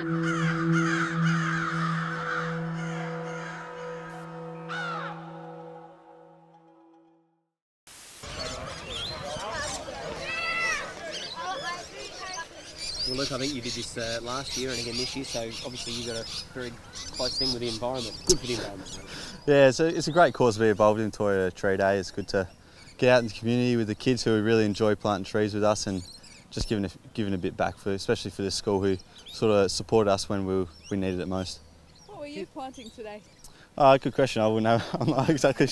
Well, Luke, I think you did this last year and again this year, so obviously you've got a very close thing with the environment. Good for the environment. Yeah, it's a great cause to be involved in Toyota Tree Day. It's good to get out in the community with the kids who really enjoy planting trees with us and just giving a bit back, especially for the school who sort of supported us when we needed it most. What were you planting today? Good question. I wouldn't know. I'm not exactly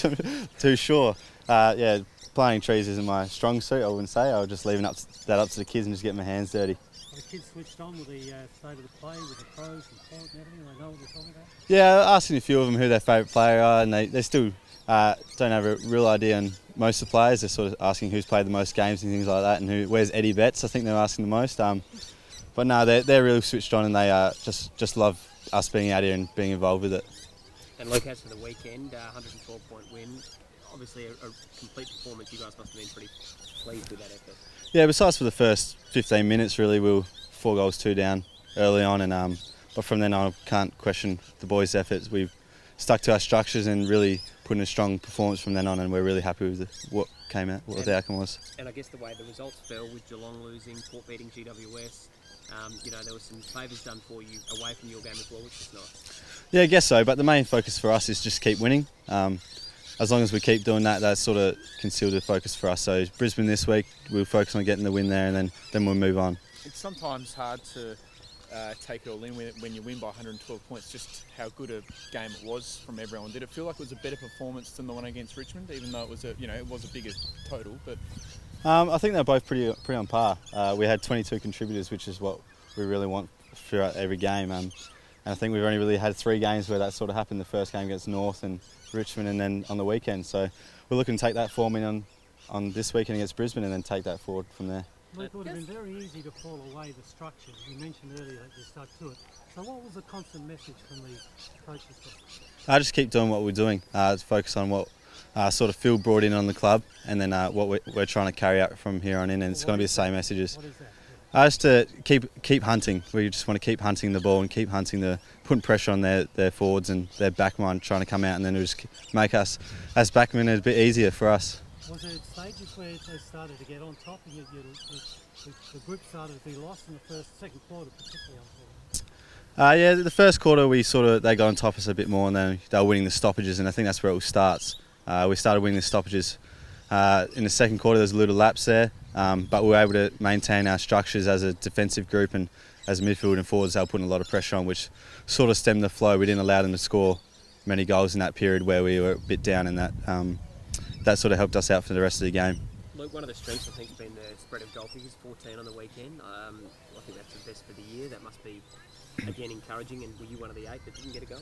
too sure. Yeah, planting trees isn't my strong suit, I wouldn't say. I was just leaving that up to the kids and just getting my hands dirty. The kids switched on with the state of the play, with the pros and court and everything. They know what they're talking about. Yeah, asking a few of them who their favourite player are, and they still don't have a real idea on most of the players. They're sort of asking who's played the most games and things like that, and where's Eddie Betts. I think they're asking the most. But no, they're really switched on, and they just love us being out here and being involved with it. And Luke, as for the weekend, 112-point win. Obviously a complete performance. You guys must have been pretty pleased with that effort. Yeah, besides for the first 15 minutes, really, we were 4 goals, 2 down early on, and but from then on, I can't question the boys' efforts. We've stuck to our structures and really put in a strong performance from then on, and we're really happy with what came out, what the outcome was. And I guess the way the results fell with Geelong losing, Port beating GWS, there were some favours done for you away from your game as well, which is nice. Yeah, I guess so, but the main focus for us is just keep winning. As long as we keep doing that, that sort of concealed the focus for us. So Brisbane this week, we'll focus on getting the win there, and then we'll move on. It's sometimes hard to take it all in when you win by 112 points, just how good a game it was from everyone. Did it feel like it was a better performance than the one against Richmond, even though it was a bigger total? But I think they're both pretty on par. We had 22 contributors, which is what we really want throughout every game. And I think we've only really had 3 games where that sort of happened. The first game against North and Richmond, and then on the weekend. So we're looking to take that form in on this weekend against Brisbane, and then take that forward from there. Luke, it would have been very easy to fall away the structure. You mentioned earlier that you stuck to it. So what was the constant message from the coaches? I just keep doing what we're doing. Focus on what sort of Phil brought in on the club, and then what we're trying to carry out from here on in, and it's going to be the same messages. What is that? Just to keep hunting. We just want to keep hunting the ball and keep hunting putting pressure on their forwards and their backman trying to come out, and then it'll just make us as backmen a bit easier for us. Was there stages where they started to get on top and the grip started to be lost in the second quarter particularly? Yeah, the first quarter they got on top of us a bit more, and then they were winning the stoppages, and I think that's where it all starts. We started winning the stoppages. In the second quarter there's a little lapse there, but we were able to maintain our structures as a defensive group, and as a midfield and forwards they were putting a lot of pressure on, which sort of stemmed the flow. We didn't allow them to score many goals in that period where we were a bit down, and that sort of helped us out for the rest of the game. Luke, one of the strengths I think has been the spread of goal figures, 14 on the weekend. I think that's the best for the year. That must be again encouraging. And were you one of the 8 that didn't get a goal?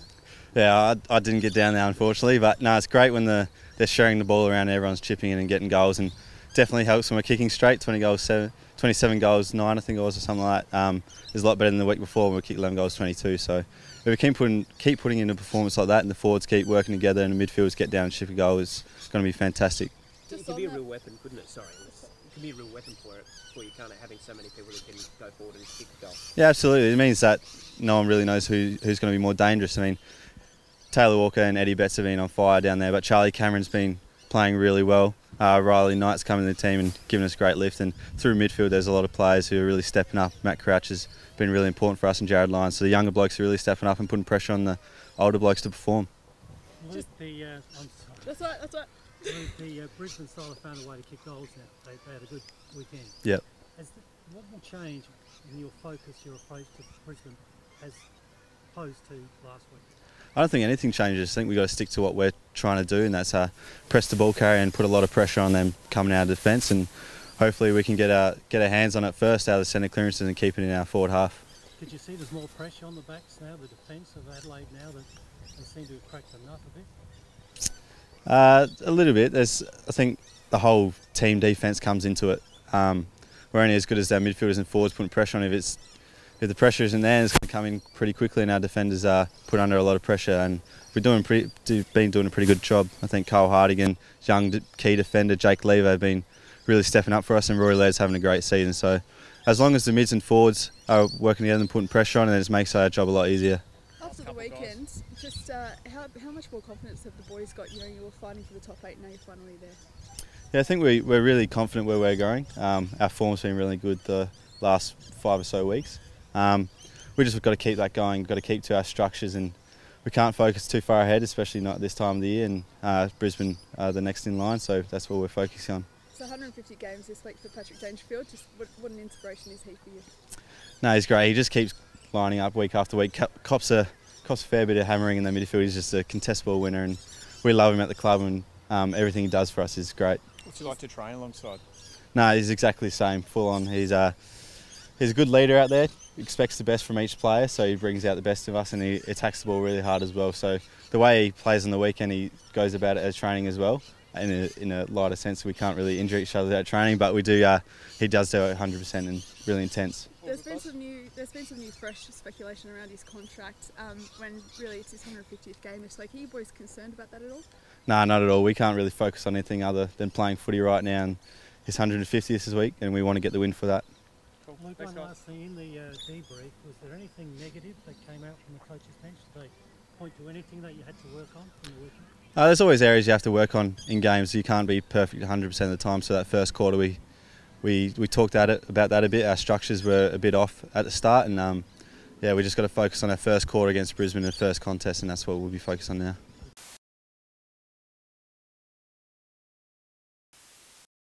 Yeah, I didn't get down there unfortunately, but no, it's great when they're sharing the ball around, everyone's chipping in and getting goals, and definitely helps when we're kicking straight. 27 goals, 9 I think it was, or something like that. Is a lot better than the week before when we kicked 11 goals, 22. So if we keep putting in a performance like that, and the forwards keep working together, and the midfielders get down and chip a goal, it's going to be fantastic. It could be a real weapon, couldn't it? Sorry, it could be a real weapon for you, kind of having so many people that can go forward and kick a goal. Yeah, absolutely. It means that no one really knows who's going to be more dangerous. I mean, Taylor Walker and Eddie Betts have been on fire down there, but Charlie Cameron's been playing really well. Riley Knight's coming to the team and giving us a great lift, and through midfield there's a lot of players who are really stepping up. Matt Crouch has been really important for us, and Jared Lyons. So the younger blokes are really stepping up and putting pressure on the older blokes to perform. That's right. The Brisbane side have found a way to kick goals now. They had a good weekend. Yep. What will change in your focus, your approach to Brisbane as opposed to last week? I don't think anything changes. I think we've got to stick to what we're trying to do, and that's press the ball carrier and put a lot of pressure on them coming out of defence, and hopefully we can get our hands on it first out of the centre clearances and keep it in our forward half. Did you see there's more pressure on the backs now, the defence of Adelaide now, that they seem to have cracked the nut a bit? A little bit. I think the whole team defence comes into it. We're only as good as our midfielders and forwards putting pressure on. If the pressure isn't there, it's going to come in pretty quickly, and our defenders are put under a lot of pressure. And we've been doing a pretty good job. I think Cole Hardigan, young key defender, Jake Lever have been really stepping up for us, and Rory Laird's having a great season. So as long as the mids and forwards are working together and putting pressure on, and it just makes our job a lot easier. After the weekend, just how much more confidence have the boys got? You know, you were fighting for the top 8, now you're finally there. Yeah, I think we're really confident where we're going. Our form's been really good the last 5 or so weeks. We just got to keep that going, got to keep to our structures, and we can't focus too far ahead, especially not this time of the year, and Brisbane the next in line, so that's what we're focusing on. So 150 games this week for Patrick Dangerfield, just what an inspiration is he for you? No, he's great. He just keeps lining up week after week. Cops a fair bit of hammering in the midfield. He's just a contest ball winner, and we love him at the club, and everything he does for us is great. What's he like to train alongside? No, he's exactly the same, full on. He's a good leader out there. Expects the best from each player, so he brings out the best of us, and he attacks the ball really hard as well. So the way he plays on the weekend, he goes about it as training as well. In a lighter sense, we can't really injure each other without training, but we do. He does do it 100% and really intense. There's been some new fresh speculation around his contract. When really it's his 150th game this week. Are you boys concerned about that at all? No, not at all. We can't really focus on anything other than playing footy right now, and his 150th this week, and we want to get the win for that. Luke, one last thing, in the debrief, was there anything negative that came out from the coach's bench? Did they point to anything that you had to work on from the weekend? There's always areas you have to work on in games. You can't be perfect 100% of the time. So that first quarter, we talked about that a bit. Our structures were a bit off at the start, and we just got to focus on our first quarter against Brisbane in the first contest, and that's what we'll be focused on now.